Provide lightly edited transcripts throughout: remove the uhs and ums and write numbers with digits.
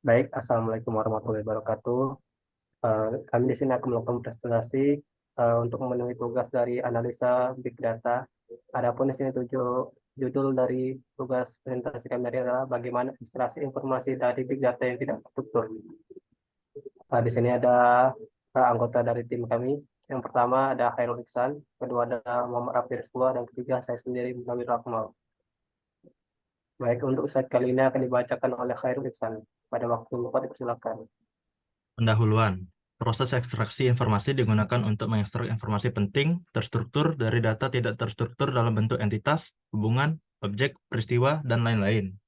Baik, Assalamualaikum warahmatullahi wabarakatuh. Kami di sini akan melakukan presentasi untuk memenuhi tugas dari analisa Big Data. Adapun di sini judul dari tugas presentasi kami adalah bagaimana ekstraksi informasi dari Big Data yang tidak terstruktur. Di sini ada anggota dari tim kami. Yang pertama ada Khairul Iksan, kedua ada Muhammad Rafir Sekolah, dan ketiga saya sendiri Munawir Rahmal. Baik, untuk slide kali ini akan dibacakan oleh Khairul Iksan. Pada waktu lupa dipersilakan. Pendahuluan. Proses ekstraksi informasi digunakan untuk mengekstrak informasi penting, terstruktur dari data tidak terstruktur dalam bentuk entitas, hubungan, objek, peristiwa, dan lain-lain.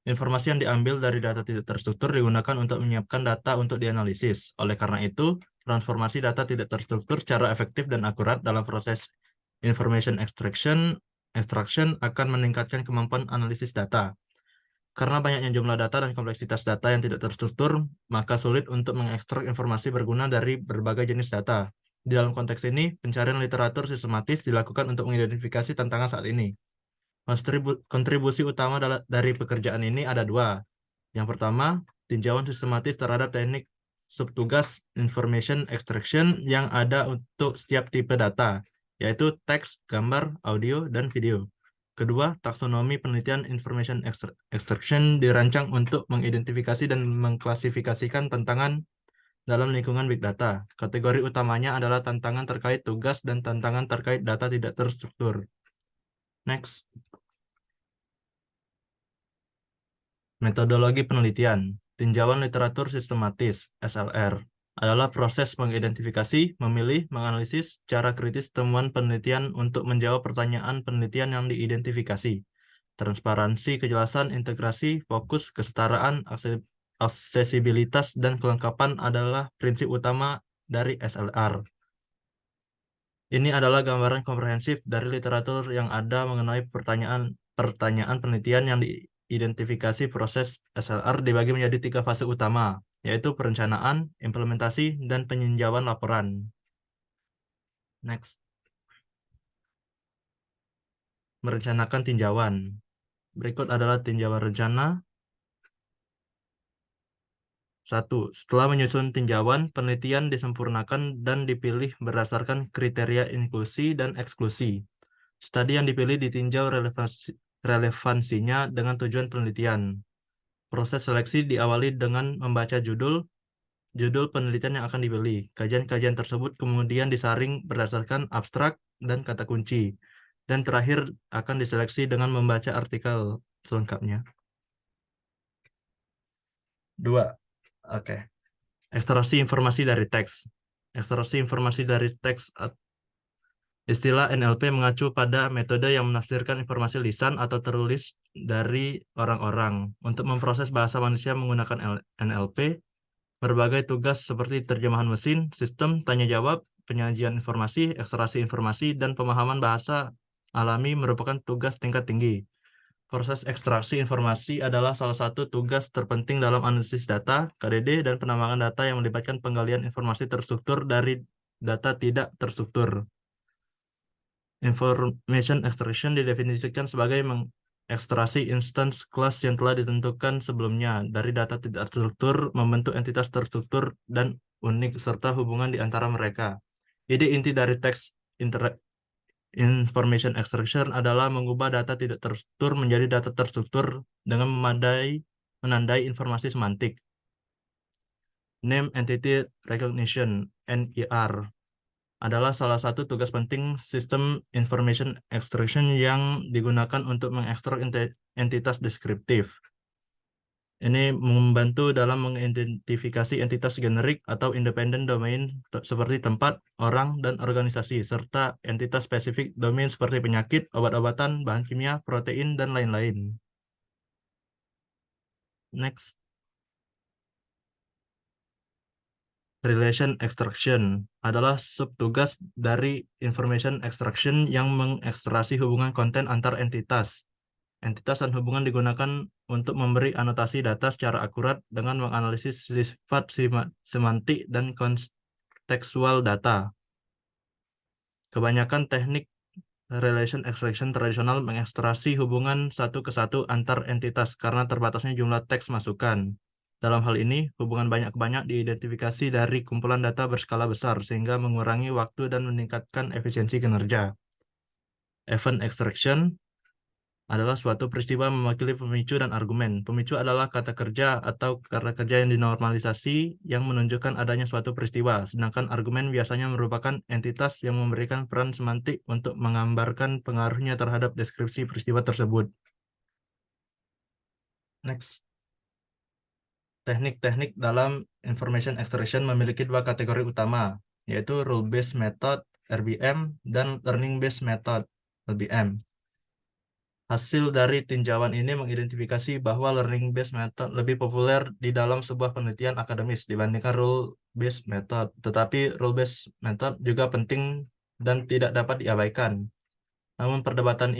Informasi yang diambil dari data tidak terstruktur digunakan untuk menyiapkan data untuk dianalisis. Oleh karena itu, transformasi data tidak terstruktur secara efektif dan akurat dalam proses information extraction akan meningkatkan kemampuan analisis data. Karena banyaknya jumlah data dan kompleksitas data yang tidak terstruktur, maka sulit untuk mengekstrak informasi berguna dari berbagai jenis data. Di dalam konteks ini, pencarian literatur sistematis dilakukan untuk mengidentifikasi tantangan saat ini. Kontribusi utama dari pekerjaan ini ada dua. Yang pertama, tinjauan sistematis terhadap teknik subtugas information extraction yang ada untuk setiap tipe data, yaitu teks, gambar, audio, dan video. Kedua, taksonomi penelitian information extraction dirancang untuk mengidentifikasi dan mengklasifikasikan tantangan dalam lingkungan big data. Kategori utamanya adalah tantangan terkait tugas dan tantangan terkait data tidak terstruktur. Next. Metodologi penelitian, tinjauan literatur sistematis, SLR, adalah proses mengidentifikasi, memilih, menganalisis secara kritis temuan penelitian untuk menjawab pertanyaan penelitian yang diidentifikasi. Transparansi, kejelasan, integrasi, fokus, kesetaraan, aksesibilitas, dan kelengkapan adalah prinsip utama dari SLR. Ini adalah gambaran komprehensif dari literatur yang ada mengenai pertanyaan penelitian yang diidentifikasi. Proses SLR dibagi menjadi 3 fase utama, yaitu perencanaan, implementasi, dan peninjauan laporan. Next. Merencanakan tinjauan. Berikut adalah tinjauan rencana. 1. Setelah menyusun tinjauan, penelitian disempurnakan dan dipilih berdasarkan kriteria inklusi dan eksklusi. Studi yang dipilih ditinjau relevansinya dengan tujuan penelitian. Proses seleksi diawali dengan membaca judul penelitian yang akan dipilih. Kajian-kajian tersebut kemudian disaring berdasarkan abstrak dan kata kunci. Dan terakhir akan diseleksi dengan membaca artikel selengkapnya. 2. Oke. Ekstraksi informasi dari teks. Ekstraksi informasi dari teks. Istilah NLP mengacu pada metode yang menafsirkan informasi lisan atau tertulis dari orang-orang. Untuk memproses bahasa manusia menggunakan NLP, berbagai tugas seperti terjemahan mesin, sistem tanya-jawab, penyajian informasi, ekstraksi informasi, dan pemahaman bahasa alami merupakan tugas tingkat tinggi. Proses ekstraksi informasi adalah salah satu tugas terpenting dalam analisis data, KDD, dan penambangan data yang melibatkan penggalian informasi terstruktur dari data tidak terstruktur. Information extraction didefinisikan sebagai mengekstraksi instance kelas yang telah ditentukan sebelumnya dari data tidak terstruktur, membentuk entitas terstruktur dan unik, serta hubungan di antara mereka. Ide inti dari teks information extraction adalah mengubah data tidak terstruktur menjadi data terstruktur dengan menandai informasi semantik. Name Entity Recognition, NER, adalah salah satu tugas penting sistem information extraction yang digunakan untuk mengekstrak entitas deskriptif. Ini membantu dalam mengidentifikasi entitas generik atau independent domain seperti tempat, orang, dan organisasi, serta entitas spesifik domain seperti penyakit, obat-obatan, bahan kimia, protein, dan lain-lain. Next. Relation extraction adalah subtugas dari information extraction yang mengekstraksi hubungan konten antar entitas. Entitas dan hubungan digunakan untuk memberi anotasi data secara akurat dengan menganalisis sifat semantik dan kontekstual data. Kebanyakan teknik relation extraction tradisional mengekstraksi hubungan satu ke satu antar entitas karena terbatasnya jumlah teks masukan. Dalam hal ini, hubungan banyak-banyak diidentifikasi dari kumpulan data berskala besar sehingga mengurangi waktu dan meningkatkan efisiensi kinerja. Event extraction adalah suatu peristiwa mewakili pemicu dan argumen. Pemicu adalah kata kerja atau kata kerja yang dinormalisasi yang menunjukkan adanya suatu peristiwa, sedangkan argumen biasanya merupakan entitas yang memberikan peran semantik untuk menggambarkan pengaruhnya terhadap deskripsi peristiwa tersebut. Next. Teknik-teknik dalam information extraction memiliki dua kategori utama, yaitu rule-based method (RBM) dan learning-based method (LBM). Hasil dari tinjauan ini mengidentifikasi bahwa learning-based method lebih populer di dalam sebuah penelitian akademis dibandingkan rule-based method. Tetapi rule-based method juga penting dan tidak dapat diabaikan. Namun perdebatan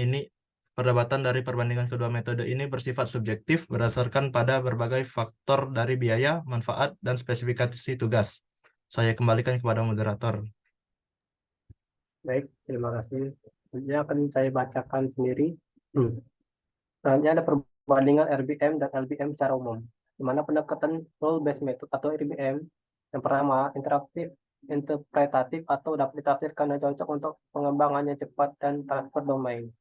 dari perbandingan kedua metode ini bersifat subjektif berdasarkan pada berbagai faktor dari biaya, manfaat, dan spesifikasi tugas. Saya kembalikan kepada moderator. Baik, terima kasih. Selanjutnya akan saya bacakan sendiri. Selanjutnya ada perbandingan RBM dan LBM secara umum, di mana pendekatan rule based method atau RBM yang pertama interaktif, interpretatif atau dapat ditafsirkan dan cocok untuk pengembangannya cepat dan transfer domain.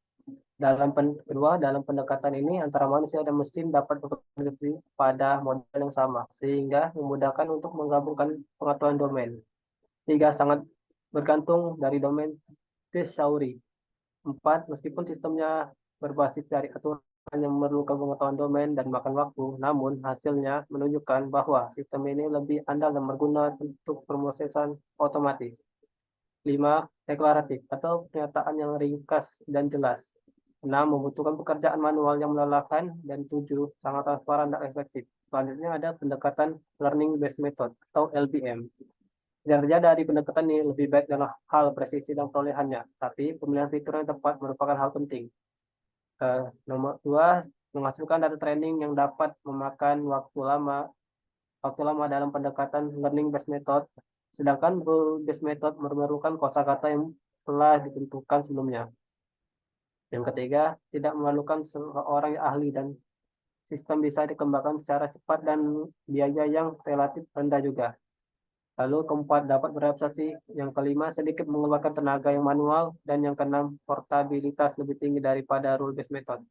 Kedua, dalam pendekatan ini antara manusia dan mesin dapat bekerja pada model yang sama, sehingga memudahkan untuk menggabungkan pengetahuan domain. Tiga, sangat bergantung dari domain theory. Empat, meskipun sistemnya berbasis dari aturan yang memerlukan pengetahuan domain dan makan waktu, namun hasilnya menunjukkan bahwa sistem ini lebih andal dan berguna untuk pemrosesan otomatis. 5. Deklaratif atau pernyataan yang ringkas dan jelas. 6. Membutuhkan pekerjaan manual yang melelahkan. Dan 7. Sangat transparan dan efektif. Selanjutnya ada pendekatan Learning Based Method atau LBM. Kinerja dari pendekatan ini lebih baik dalam hal presisi dan perolehannya, tapi pemilihan fitur yang tepat merupakan hal penting. Nomor 2, menghasilkan data training yang dapat memakan waktu lama dalam pendekatan learning based method, sedangkan rule based method memerlukan kosakata yang telah ditentukan sebelumnya. Yang ketiga, tidak memerlukan seorang yang ahli dan sistem bisa dikembangkan secara cepat dan biaya yang relatif rendah juga. Lalu keempat, dapat beradaptasi. Yang kelima, sedikit mengeluarkan tenaga yang manual. Dan yang keenam, portabilitas lebih tinggi daripada rule-based method.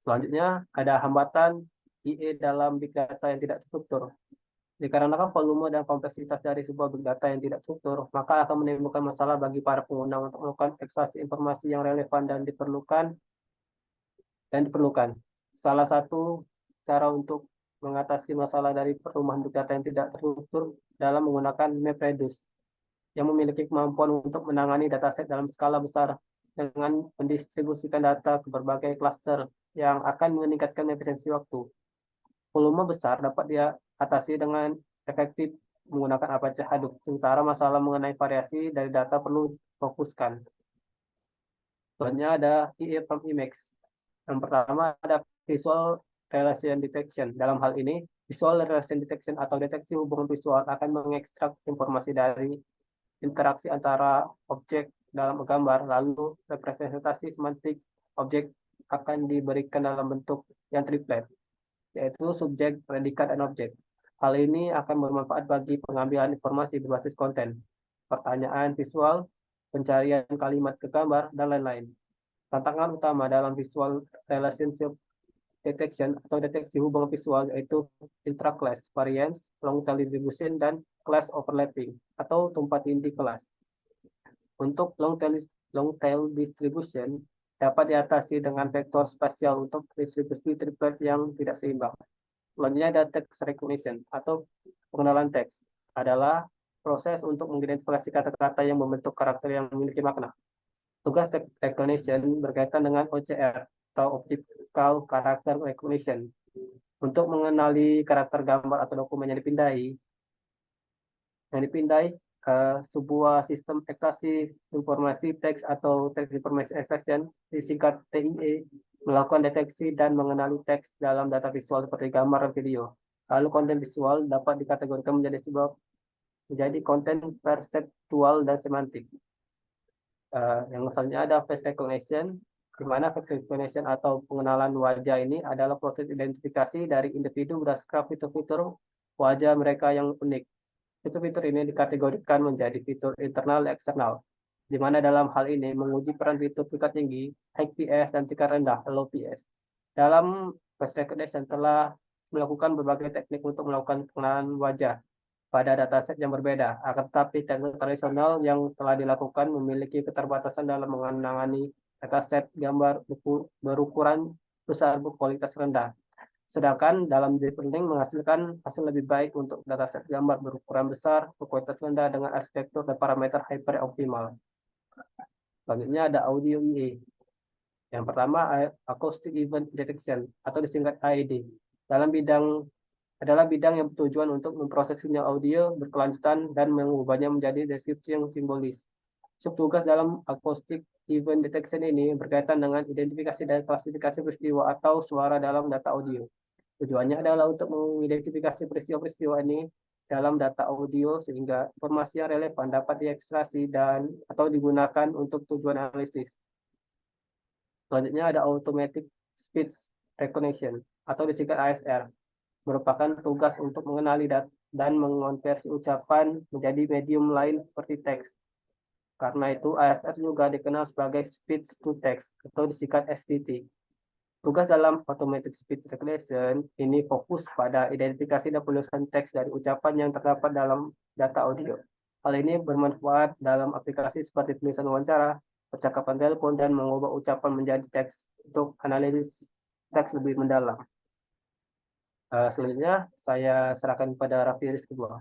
Selanjutnya, ada hambatan IE dalam big data yang tidak struktur. Dikarenakan volume dan kompleksitas dari sebuah big data yang tidak struktur, maka akan menimbulkan masalah bagi para pengguna untuk melakukan ekstraksi informasi yang relevan dan diperlukan. Salah satu cara untuk mengatasi masalah dari pertumbuhan big data yang tidak terstruktur dalam menggunakan MapReduce yang memiliki kemampuan untuk menangani dataset dalam skala besar dengan mendistribusikan data ke berbagai klaster yang akan meningkatkan efisiensi waktu. Volume besar dapat diatasi dengan efektif menggunakan Apache Hadoop, sementara masalah mengenai variasi dari data perlu fokuskan. Selanjutnya ada IE from Emacs. Yang pertama ada Visual Relation Detection. Dalam hal ini, Visual Relation Detection atau deteksi hubungan visual akan mengekstrak informasi dari interaksi antara objek dalam gambar, lalu representasi semantik objek akan diberikan dalam bentuk yang triplet, yaitu subjek, predikat, dan objek. Hal ini akan bermanfaat bagi pengambilan informasi berbasis konten, pertanyaan visual, pencarian kalimat ke gambar, dan lain-lain. Tantangan utama dalam visual relationship detection atau deteksi hubungan visual yaitu intra-class variance, long tail distribution, dan class overlapping atau tumpang tindih kelas. Untuk long tail distribution dapat diatasi dengan vektor spasial untuk distribusi triplet yang tidak seimbang. Selanjutnya ada text recognition atau pengenalan teks adalah proses untuk mengidentifikasi kata-kata yang membentuk karakter yang memiliki makna. Tugas text recognition berkaitan dengan OCR atau Optical Character Recognition. Untuk mengenali karakter gambar atau dokumen yang dipindai sebuah sistem ekstraksi informasi teks atau text information extraction disingkat TIE melakukan deteksi dan mengenali teks dalam data visual seperti gambar dan video. Lalu konten visual dapat dikategorikan menjadi konten perseptual dan semantik. Yang selanjutnya ada face recognition di mana face recognition atau pengenalan wajah ini adalah proses identifikasi dari individu berdasarkan fitur-fitur wajah mereka yang unik. Fitur-fitur ini dikategorikan menjadi fitur internal dan eksternal, di mana dalam hal ini menguji peran fitur tingkat tinggi, high PS, dan tingkat rendah, low PS. Dalam face recognition telah melakukan berbagai teknik untuk melakukan pengenalan wajah pada dataset yang berbeda. Akan tetapi teknik tradisional yang telah dilakukan memiliki keterbatasan dalam menangani dataset gambar berukuran besar berkualitas rendah. Sedangkan dalam deep learning menghasilkan hasil lebih baik untuk dataset gambar berukuran besar berkualitas rendah dengan arsitektur dan parameter hyper optimal. Selanjutnya ada audio EA. Yang pertama, acoustic event detection atau disingkat AED. Dalam bidang adalah bidang yang bertujuan untuk memproses sinyal audio berkelanjutan dan mengubahnya menjadi deskripsi yang simbolis. Subtugas dalam acoustic event detection ini berkaitan dengan identifikasi dan klasifikasi peristiwa atau suara dalam data audio. Tujuannya adalah untuk mengidentifikasi peristiwa-peristiwa ini dalam data audio sehingga informasi yang relevan dapat diekstraksi dan atau digunakan untuk tujuan analisis. Selanjutnya ada automatic speech recognition atau disingkat ASR, merupakan tugas untuk mengenali dan mengonversi ucapan menjadi medium lain seperti teks. Karena itu ASR juga dikenal sebagai speech to text atau disingkat STT. Tugas dalam automatic speech recognition ini fokus pada identifikasi dan penulisan teks dari ucapan yang terdapat dalam data audio. Hal ini bermanfaat dalam aplikasi seperti tulisan wawancara, percakapan telepon, dan mengubah ucapan menjadi teks untuk analisis teks lebih mendalam. Selanjutnya saya serahkan pada Raffi Rizky kedua.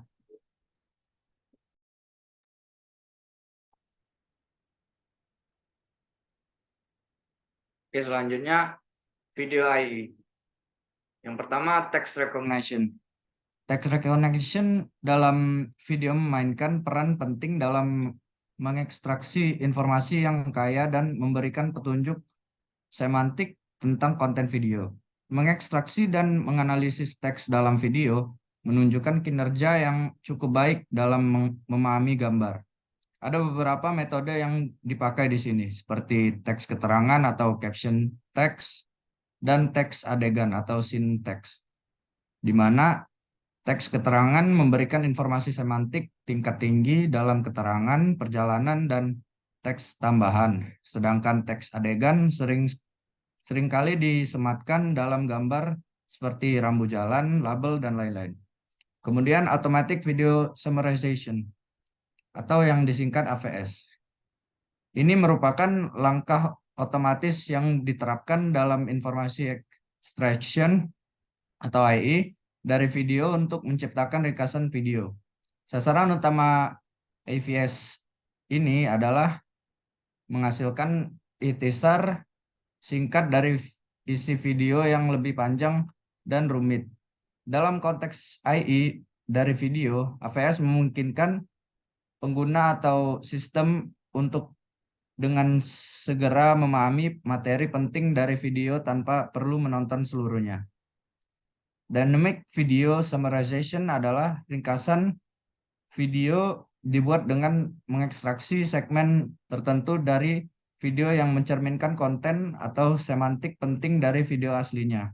Oke, selanjutnya video AI. Yang pertama, text recognition. Text recognition dalam video memainkan peran penting dalam mengekstraksi informasi yang kaya dan memberikan petunjuk semantik tentang konten video. Mengekstraksi dan menganalisis teks dalam video menunjukkan kinerja yang cukup baik dalam memahami gambar. Ada beberapa metode yang dipakai di sini, seperti teks keterangan atau caption text, dan teks adegan atau scene text, di mana teks keterangan memberikan informasi semantik tingkat tinggi dalam keterangan, perjalanan, dan teks tambahan. Sedangkan teks adegan seringkali disematkan dalam gambar seperti rambu jalan, label, dan lain-lain. Kemudian automatic video summarization atau yang disingkat AVS. Ini merupakan langkah otomatis yang diterapkan dalam informasi extraction atau AI dari video untuk menciptakan ringkasan video. Sasaran utama AVS ini adalah menghasilkan ikhtisar singkat dari isi video yang lebih panjang dan rumit. Dalam konteks AI dari video, AVS memungkinkan pengguna atau sistem untuk dengan segera memahami materi penting dari video tanpa perlu menonton seluruhnya. Dynamic video summarization adalah ringkasan video dibuat dengan mengekstraksi segmen tertentu dari video yang mencerminkan konten atau semantik penting dari video aslinya.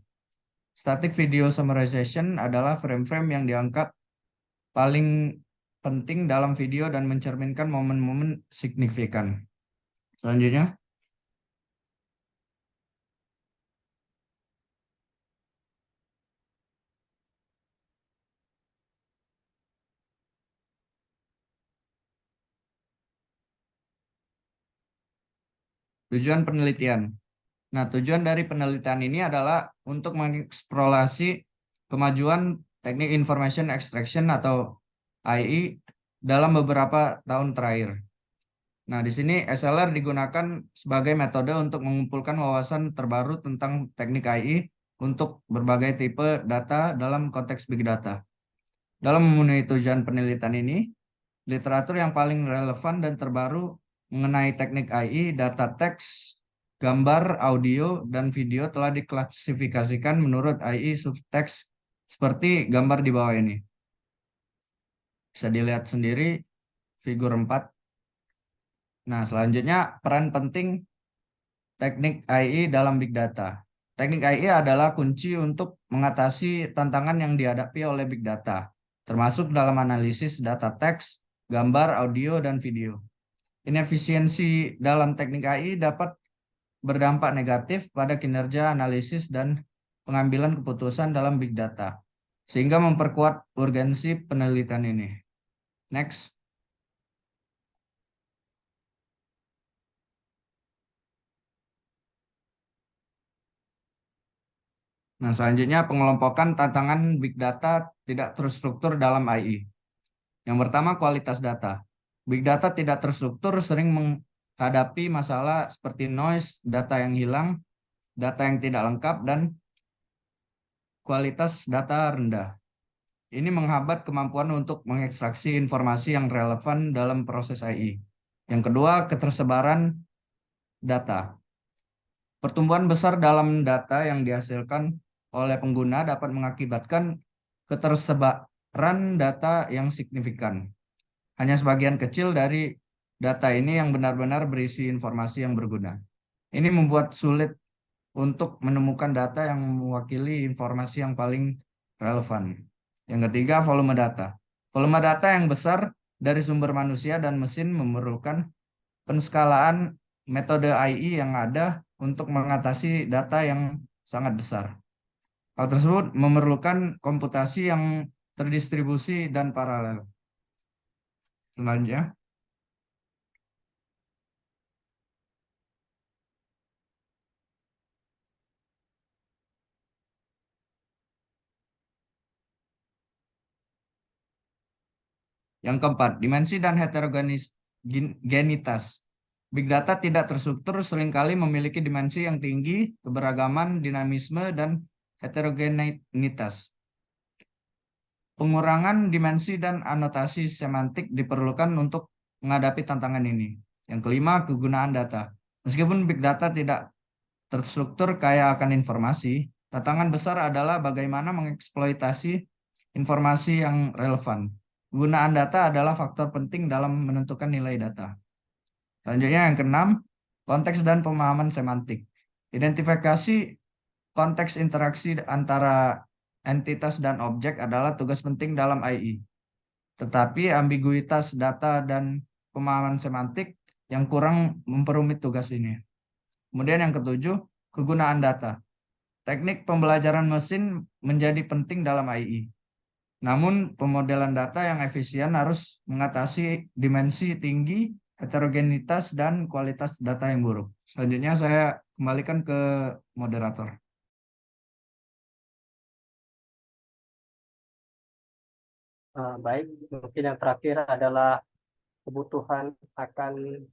Static video summarization adalah frame-frame yang dianggap paling penting dalam video dan mencerminkan momen-momen signifikan. Selanjutnya, tujuan penelitian. Nah, tujuan dari penelitian ini adalah untuk mengeksplorasi kemajuan teknik information extraction atau AI dalam beberapa tahun terakhir. Nah, di sini SLR digunakan sebagai metode untuk mengumpulkan wawasan terbaru tentang teknik AI untuk berbagai tipe data dalam konteks big data. Dalam memenuhi tujuan penelitian ini, literatur yang paling relevan dan terbaru mengenai teknik AI, data teks, gambar, audio, dan video telah diklasifikasikan menurut AI subtext seperti gambar di bawah ini. Bisa dilihat sendiri figur 4. Nah, selanjutnya peran penting teknik AI dalam Big Data. Teknik AI adalah kunci untuk mengatasi tantangan yang dihadapi oleh Big Data, termasuk dalam analisis data teks, gambar, audio, dan video. Inefisiensi dalam teknik AI dapat berdampak negatif pada kinerja analisis dan pengambilan keputusan dalam Big Data, sehingga memperkuat urgensi penelitian ini. Next. Nah, selanjutnya pengelompokan tantangan Big Data tidak terstruktur dalam AI. Yang pertama, kualitas data. Big Data tidak terstruktur sering menghadapi masalah seperti noise, data yang hilang, data yang tidak lengkap, dan kualitas data rendah. Ini menghambat kemampuan untuk mengekstraksi informasi yang relevan dalam proses AI. Yang kedua, ketersebaran data. Pertumbuhan besar dalam data yang dihasilkan oleh pengguna dapat mengakibatkan ketersebaran data yang signifikan. Hanya sebagian kecil dari data ini yang benar-benar berisi informasi yang berguna. Ini membuat sulit untuk menemukan data yang mewakili informasi yang paling relevan. Yang ketiga, volume data. Volume data yang besar dari sumber manusia dan mesin memerlukan penskalaan metode AI yang ada untuk mengatasi data yang sangat besar. Hal tersebut memerlukan komputasi yang terdistribusi dan paralel. Selanjutnya, yang keempat, dimensi dan heterogenitas. Big data tidak terstruktur seringkali memiliki dimensi yang tinggi, keberagaman, dinamisme, dan heterogenitas. Pengurangan dimensi dan anotasi semantik diperlukan untuk menghadapi tantangan ini. Yang kelima, kegunaan data. Meskipun big data tidak terstruktur kaya akan informasi, tantangan besar adalah bagaimana mengeksploitasi informasi yang relevan. Penggunaan data adalah faktor penting dalam menentukan nilai data. Selanjutnya yang keenam, konteks dan pemahaman semantik. Identifikasi konteks interaksi antara entitas dan objek adalah tugas penting dalam AI. Tetapi ambiguitas data dan pemahaman semantik yang kurang memperumit tugas ini. Kemudian yang ketujuh, kegunaan data. Teknik pembelajaran mesin menjadi penting dalam AI. Namun pemodelan data yang efisien harus mengatasi dimensi tinggi, heterogenitas, dan kualitas data yang buruk. Selanjutnya saya kembalikan ke moderator. Baik, mungkin yang terakhir adalah kebutuhan akan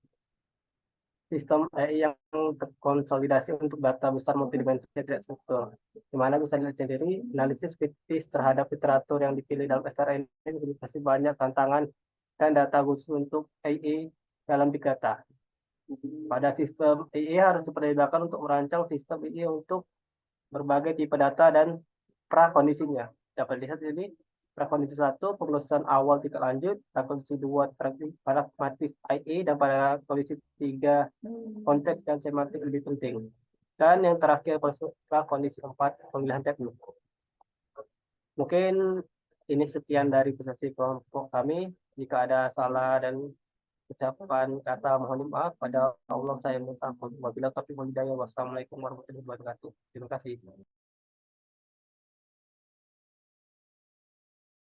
sistem AI yang terkonsolidasi untuk data besar multidimensi tidak struktur. Di mana bisa dilihat sendiri, analisis kritis terhadap literatur yang dipilih dalam STRN ini masih banyak tantangan dan data khusus untuk AI dalam Big Data. Pada sistem AI harus dipertimbangkan untuk merancang sistem AI untuk berbagai tipe data dan prakondisinya. Dapat dilihat ini prakondisi 1 pemrosesan awal tidak lanjut, prakondisi 2 pragmatis AI, dan pada kondisi 3 konteks dan semantik lebih penting. Dan yang terakhir prakondisi 4 pemilihan teknik. Mungkin ini sekian dari presentasi kelompok kami. Jika ada salah dan ucapan kata mohon maaf, pada Allah saya minta. Wabillahi taufiq wal hidayah. Wassalamualaikum warahmatullahi wabarakatuh. Terima kasih.